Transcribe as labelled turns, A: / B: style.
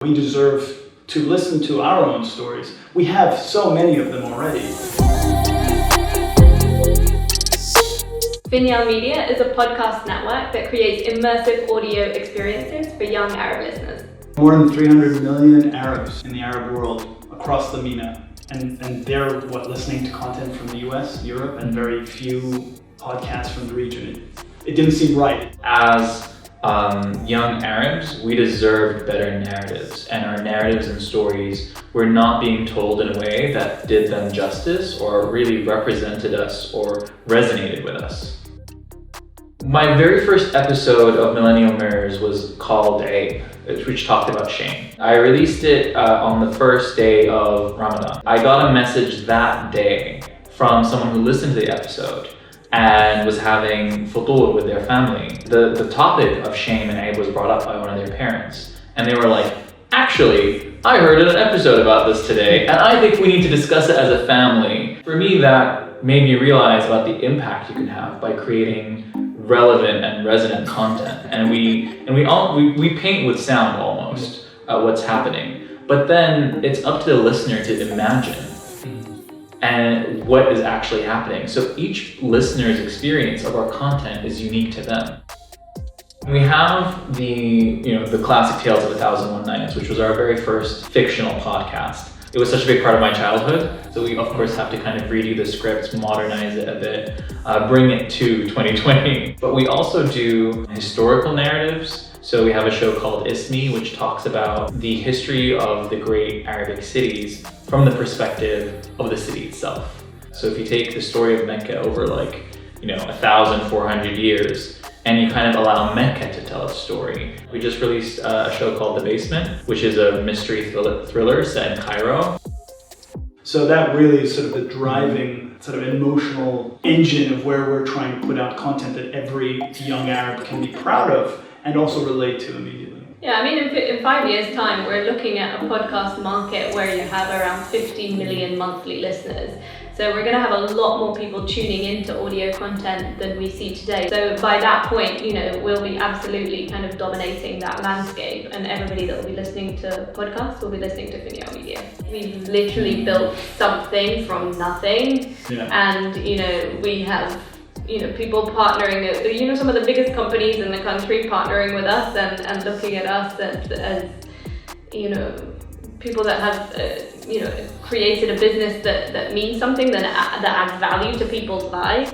A: We deserve to listen to our own stories. We have so many of them already.
B: Finyal Media is a podcast network that creates immersive audio experiences for young Arab listeners.
A: More than 300 million Arabs in the Arab world across the MENA. And they're listening to content from the US, Europe, and very few podcasts from the region. It didn't seem right.
C: As young Arabs, we deserved better narratives, and our narratives and stories were not being told in a way that did them justice or really represented us or resonated with us. My very first episode of Millennial Mirrors was called Abe, which talked about shame. I released it on the first day of Ramadan. I got a message that day from someone who listened to the episode and was having futur with their family. The topic of shame and aib was brought up by one of their parents. And they were like, actually, I heard an episode about this today, and I think we need to discuss it as a family. For me, that made me realize about the impact you can have by creating relevant and resonant content. And we paint with sound almost what's happening. But then it's up to the listener to imagine and what is actually happening. So each listener's experience of our content is unique to them. We have the classic Tales of 1001 Nights, which was our very first fictional podcast. It was such a big part of my childhood, so we of course have to kind of redo the scripts, modernize it a bit, bring it to 2020. But we also do historical narratives. So we have a show called Ismi, which talks about the history of the great Arabic cities from the perspective of the city itself. So if you take the story of Mecca over 1,400 years, and you kind of allow Mecca to tell a story. We just released a show called The Basement, which is a mystery thriller set in Cairo.
A: So that really is sort of the driving, sort of emotional engine of where we're trying to put out content that every young Arab can be proud of and also relate to immediately.
B: Yeah, I mean, in 5 years' time, we're looking at a podcast market where you have around 50 million monthly listeners. So we're going to have a lot more people tuning into audio content than we see today. So by that point, we'll be absolutely kind of dominating that landscape, and everybody that will be listening to podcasts will be listening to Finyal Media. We've literally built something from nothing, and we have people partnering, some of the biggest companies in the country partnering with us and looking at us as people that have created a business that means something, that adds value to people's lives.